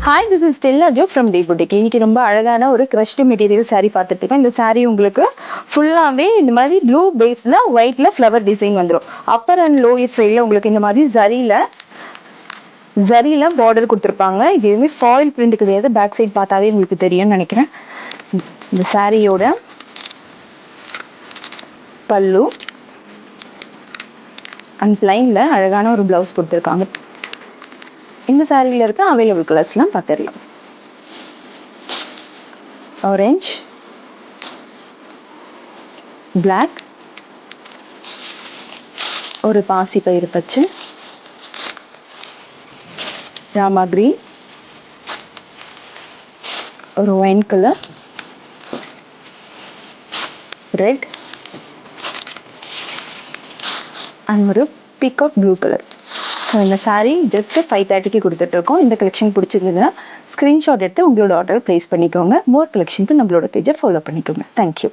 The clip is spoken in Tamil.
Hi, this is Stella Jo from the boutique. இன்னைக்கு ரொம்ப அழகான ஒரு க்ரஷ்டு மெட்டீரியல் saree பார்த்துட்டு இருக்கோம். இந்த saree உங்களுக்கு ஃபுல்லாகவே இந்த மாதிரி ப்ளூ பேஸில் ஒயிட்டில் ஃப்ளவர் டிசைன் வந்துடும். அப்பர் அண்ட் லோயர் சைடில் உங்களுக்கு இந்த மாதிரி ஜரியில் பார்டர் கொடுத்துருப்பாங்க. இது எதுவுமே ஃபாயில் பிரிண்ட் கிடையாது. பேக் சைட் பார்த்தாவே உங்களுக்கு தெரியும்னு நினைக்கிறேன். இந்த சாரியோட பல்லு அண்ட் பிளைனில் அழகான ஒரு ப்ளவுஸ் கொடுத்துருக்காங்க. இந்த சாரியில் இருக்க அவைலபிள் கலர்ஸ்லாம் பார்த்துடலாம். ஆரஞ்ச், பிளாக், ஒரு பாசி பயிறு பச்சை, ராமா கிரீன், ஒரு ஒயின் கலர், ரெட் அண்ட் ஒரு பீகாக் ப்ளூ கலர். ஸோ இந்த சாரீ ஜஸ்ட் 5:30க்கு கொடுத்துட்ருக்கோம். இந்த கலெக்ஷன் பிடிச்சிருந்ததுன்னா ஸ்க்ரீன்ஷாட் எடுத்து உங்களோட ஆர்டர் ப்ளேஸ் பண்ணிக்கோங்க. மோர் கலெக்ஷனுக்கு நம்மளோட பேஜை ஃபாலோ பண்ணிக்கோங்க. தேங்க்யூ.